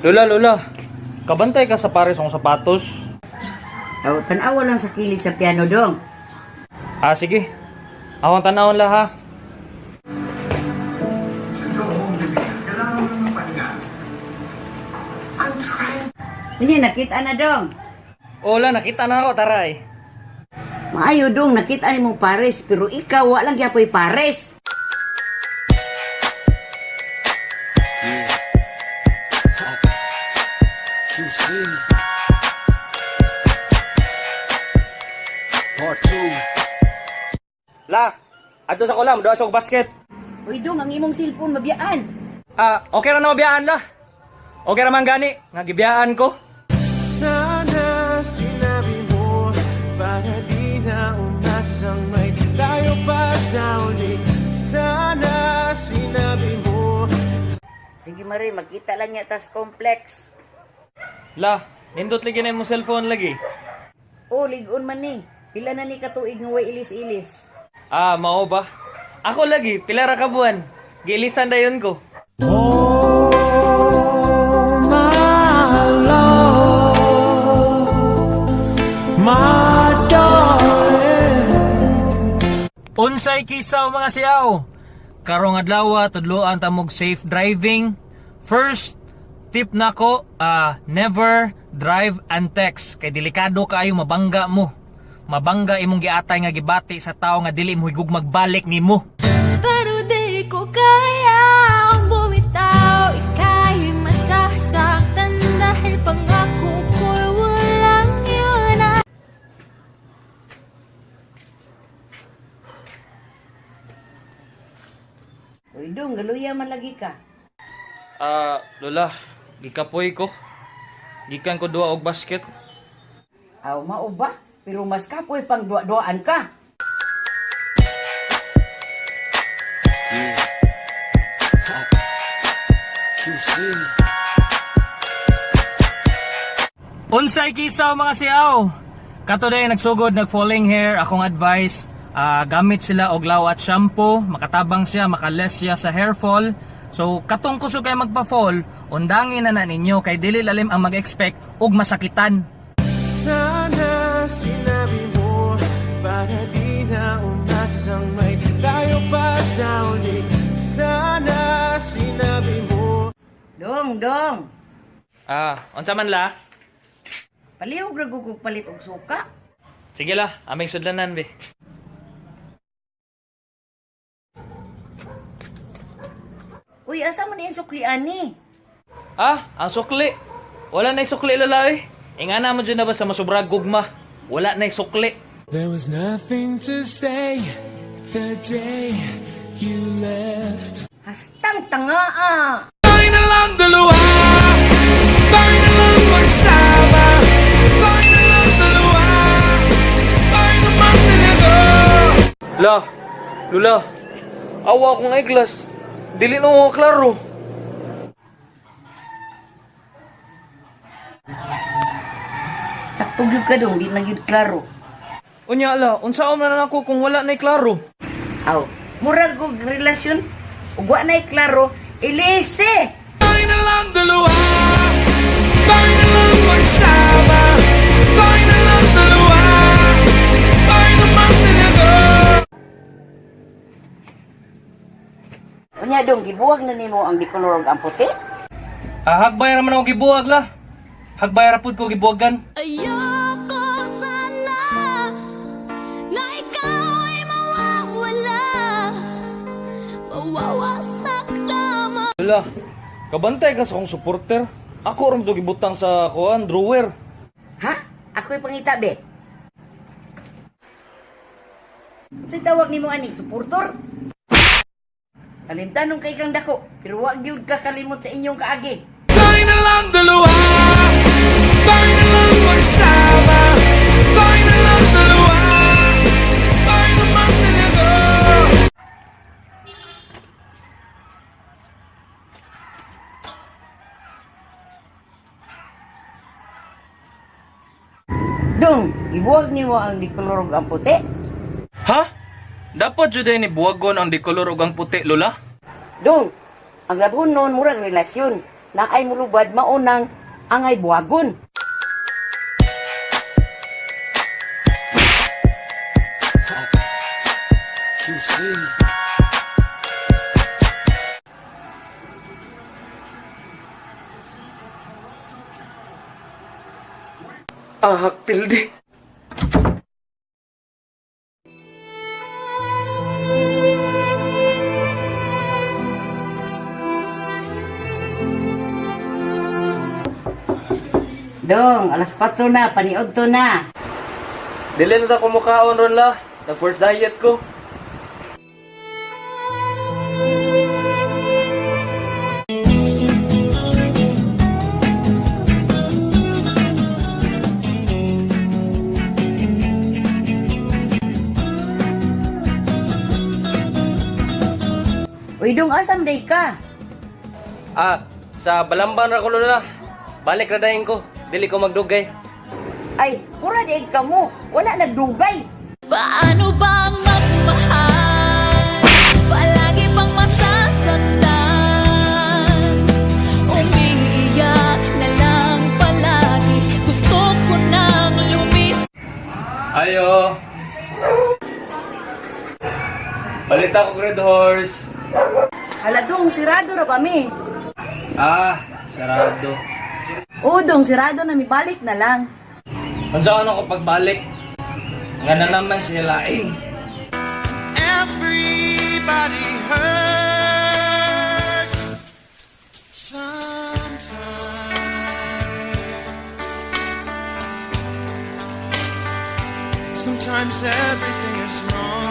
Lola, Lola, kabantay ka sa pares ng sapatos. Aw, tanawa lang sa kilid sa piano dong. Ah, sige. Awang tanawon la ha. Hindi, nakita na dong. Ola, nakita na ako, taray. Maayo dong, nakita ni mong pares, pero ikaw, walang yapoy pares. Part 2. La, adto sa kulam, doon sa basket. Uy dong, ang imong cellphone mabiyaan. Ah, okay ra na mabiyaan la. Okay ra man gani, nga gibiyaan ko. Sana sinabi mo para di na umasang may tayo pa sa uli. Sana sinabi mo. Sige Marie, magkita lang niya tas complex. La, nindot lagi na mo cellphone lagi. Oh, ligon man ni. Pila na ni katuig nga way ilis-ilis. Ah, mao ba? Ako lagi, pila ra ka buwan. Giilisan dayon ko. Oh, my love, my darling. Unsay kisaw mga siyaw? Karong adlaw tudloan ta mog safe driving. First tip nako, never drive and text kay delikado kaayo mabangga mo. Mabangga imong giatay nga gibati sa tawo nga dili mo higug magbalik nimo. Pero di ko kaya ang bumitaw, ika'y masasaktan dahil pangako ko'y walang yun na. Uy dong, galuya man lagi ka. Ah, Lola, gikapoy ko. Gikan ko duwa og basket. Aw, mao ba? Pero mas kapoy pang duwa-duaan ka. Unsay kisaw mga siyaw? Katoday nagsugod nag-falling hair, akong advice, gamit sila og law at shampoo, makatabang siya, makales siya sa hair fall. So katong kusog kay magpa-fall, undangin na ninyo kay dili lalim ang mag-expect og masakitan. Sana sinabi mo para di na umasang may tayo pa sa uli. Sana sinabi mo. Dong. Ah, unsa man la? Palihog ra gugog palit og suka. Sige la, aming sudlanan be. Uy, asa man yung sukli ani? Ah, ang sukli. Wala na'y sukli lalaki. Ingana mo dyan na ba sa masubrag gugma? Wala na'y sukli. There was nothing to say the day you left. Hastang tanga ah. Tayo na lang dalawa, tayo na lang magsama, tayo na lang dalawa, tayo naman talaga. La, Lula, awa akong eyeglass. Dili na ako klaro. Sakto gyud ka dong, di na gyud klaro. Unya la, unsaon man ako kung wala na'y klaro? Aw, murag og relasyon. Ug wa nay klaro, ilise. Tayo na lang dalawa, tayo na lang magsama, tayo na lang dalawa, tayo naman talaga. Unya dong, gibuwag na nimo ang dikolor ug ang puti. Hagbay raman ako gibuwag la. Hagbay rapod ko gibuwagan. Ayoko sana na ikaw ay mawawala, mawawasak lamang. Lula, kabantay ka sa akong supporter. Ako ram to gibutang sa kuan drawer. Ha? Ako'y pangita be. Sa tawag nimo ani, suportor? Kalimtanon kay kang dako, pero wa gyud ka kalimot sa inyong kaagi. Tayo na lang dalawa, tayo na lang magsama, tayo na lang dalawa, tayo naman talaga. Dong, ibuwag nimo ang dikolor ug ang puti. Ha? Dapat jud ni buwagon ang dikolor ug ang puti, Lola? Dong, ang labon noon murag relasyon. na ay mulubad maunang angay buwagon. Hakpil di. Dong, alas 4 na, paniod to na. Dili na sa kumukaon ron la. Nag-first diet ko. Uy, dong, asam day ka? Sa Balamban ra ko na. Balik na dahin ko. Dili ko magdugay. Ay, pura day ka mo. Wala nagdugay. Paano bang magmahal? Palagi pang masasaktan. Umiiyak na lang palagi. Gusto ko nang lumis. Ayo. Balik ako, Red Horse. Hala, dong, sirado ra kami. Sarado. Oo, dong, sirado na, may balik na lang. Saan ako pagbalik? Nga na naman silain. Everybody hurts sometimes. Sometimes everything is wrong.